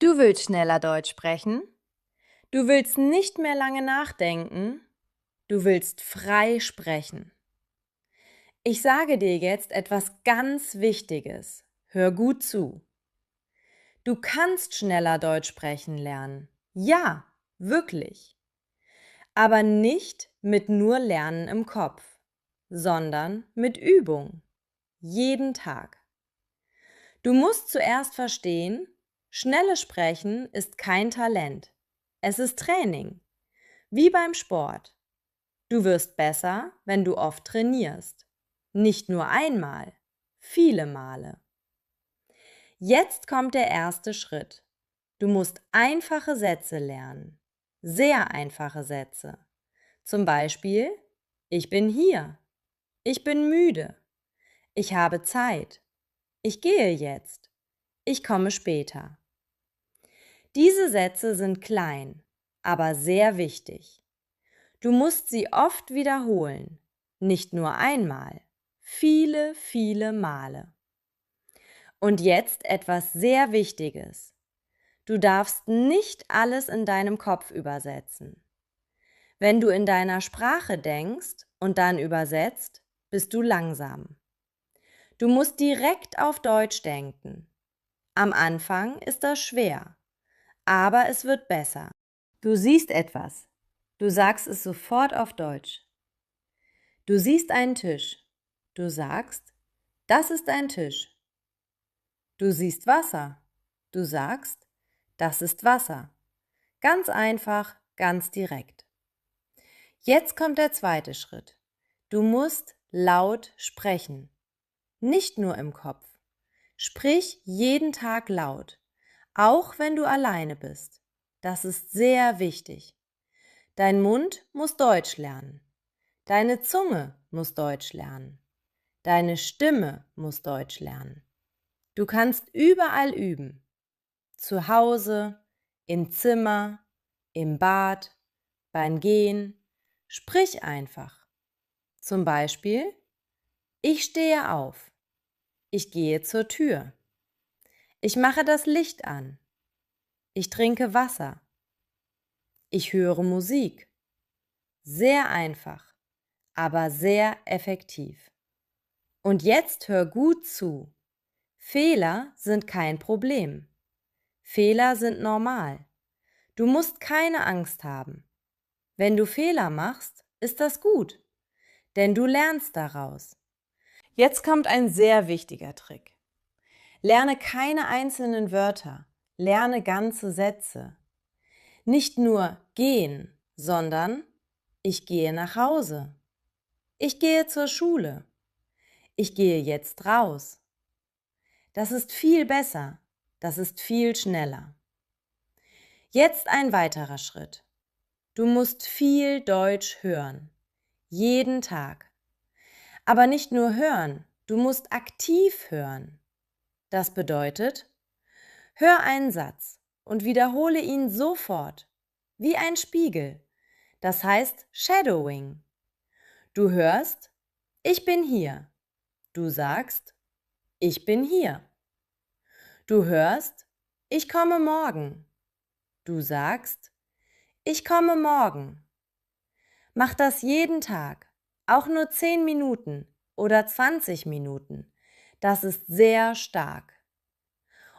Du willst schneller Deutsch sprechen? Du willst nicht mehr lange nachdenken? Du willst frei sprechen. Ich sage dir jetzt etwas ganz Wichtiges. Hör gut zu. Du kannst schneller Deutsch sprechen lernen. Ja, wirklich. Aber nicht mit nur Lernen im Kopf, sondern mit Übung. Jeden Tag. Du musst zuerst verstehen, schnelles Sprechen ist kein Talent. Es ist Training. Wie beim Sport. Du wirst besser, wenn du oft trainierst. Nicht nur einmal, viele Male. Jetzt kommt der erste Schritt. Du musst einfache Sätze lernen. Sehr einfache Sätze. Zum Beispiel, ich bin hier. Ich bin müde. Ich habe Zeit. Ich gehe jetzt. Ich komme später. Diese Sätze sind klein, aber sehr wichtig. Du musst sie oft wiederholen, nicht nur einmal, viele, viele Male. Und jetzt etwas sehr Wichtiges. Du darfst nicht alles in deinem Kopf übersetzen. Wenn du in deiner Sprache denkst und dann übersetzt, bist du langsam. Du musst direkt auf Deutsch denken. Am Anfang ist das schwer, aber es wird besser. Du siehst etwas. Du sagst es sofort auf Deutsch. Du siehst einen Tisch. Du sagst, das ist ein Tisch. Du siehst Wasser. Du sagst, das ist Wasser. Ganz einfach, ganz direkt. Jetzt kommt der zweite Schritt. Du musst laut sprechen. Nicht nur im Kopf. Sprich jeden Tag laut, auch wenn du alleine bist. Das ist sehr wichtig. Dein Mund muss Deutsch lernen. Deine Zunge muss Deutsch lernen. Deine Stimme muss Deutsch lernen. Du kannst überall üben. Zu Hause, im Zimmer, im Bad, beim Gehen. Sprich einfach. Zum Beispiel, ich stehe auf. Ich gehe zur Tür. Ich mache das Licht an. Ich trinke Wasser. Ich höre Musik. Sehr einfach, aber sehr effektiv. Und jetzt hör gut zu. Fehler sind kein Problem. Fehler sind normal. Du musst keine Angst haben. Wenn du Fehler machst, ist das gut, denn du lernst daraus. Jetzt kommt ein sehr wichtiger Trick. Lerne keine einzelnen Wörter, lerne ganze Sätze. Nicht nur gehen, sondern ich gehe nach Hause. Ich gehe zur Schule. Ich gehe jetzt raus. Das ist viel besser. Das ist viel schneller. Jetzt ein weiterer Schritt. Du musst viel Deutsch hören. Jeden Tag. Aber nicht nur hören, du musst aktiv hören. Das bedeutet, hör einen Satz und wiederhole ihn sofort, wie ein Spiegel. Das heißt Shadowing. Du hörst, ich bin hier. Du sagst, ich bin hier. Du hörst, ich komme morgen. Du sagst, ich komme morgen. Mach das jeden Tag, auch nur 10 Minuten oder 20 Minuten. Das ist sehr stark.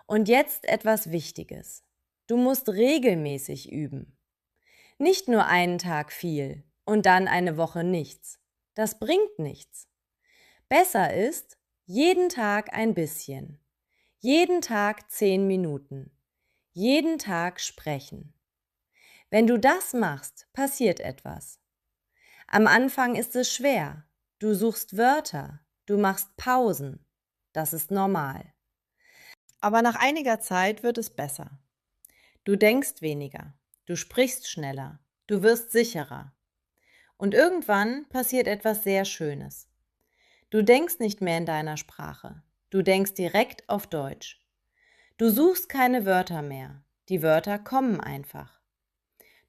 Und jetzt etwas Wichtiges. Du musst regelmäßig üben. Nicht nur einen Tag viel und dann eine Woche nichts. Das bringt nichts. Besser ist, jeden Tag ein bisschen. Jeden Tag 10 Minuten. Jeden Tag sprechen. Wenn du das machst, passiert etwas. Am Anfang ist es schwer. Du suchst Wörter, du machst Pausen. Das ist normal. Aber nach einiger Zeit wird es besser. Du denkst weniger, du sprichst schneller, du wirst sicherer. Und irgendwann passiert etwas sehr Schönes. Du denkst nicht mehr in deiner Sprache, du denkst direkt auf Deutsch. Du suchst keine Wörter mehr, die Wörter kommen einfach.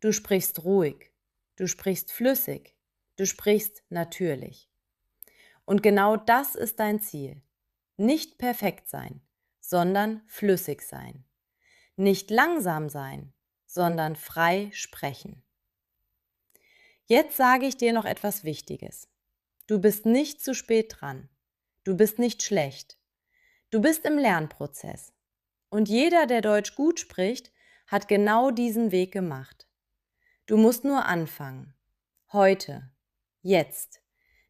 Du sprichst ruhig, du sprichst flüssig, du sprichst natürlich. Und genau das ist dein Ziel. Nicht perfekt sein, sondern flüssig sein. Nicht langsam sein, sondern frei sprechen. Jetzt sage ich dir noch etwas Wichtiges. Du bist nicht zu spät dran. Du bist nicht schlecht. Du bist im Lernprozess. Und jeder, der Deutsch gut spricht, hat genau diesen Weg gemacht. Du musst nur anfangen. Heute. Jetzt.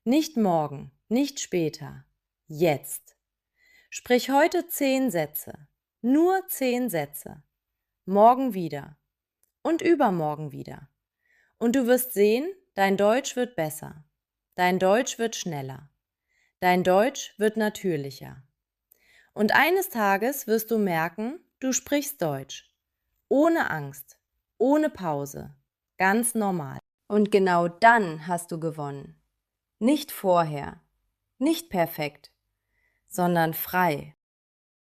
Nicht morgen, nicht später. Jetzt. Sprich heute 10 Sätze. Nur 10 Sätze. Morgen wieder. Und übermorgen wieder. Und du wirst sehen, dein Deutsch wird besser. Dein Deutsch wird schneller. Dein Deutsch wird natürlicher. Und eines Tages wirst du merken, du sprichst Deutsch. Ohne Angst, ohne Pause, ganz normal. Und genau dann hast du gewonnen. Nicht vorher, nicht perfekt, sondern frei.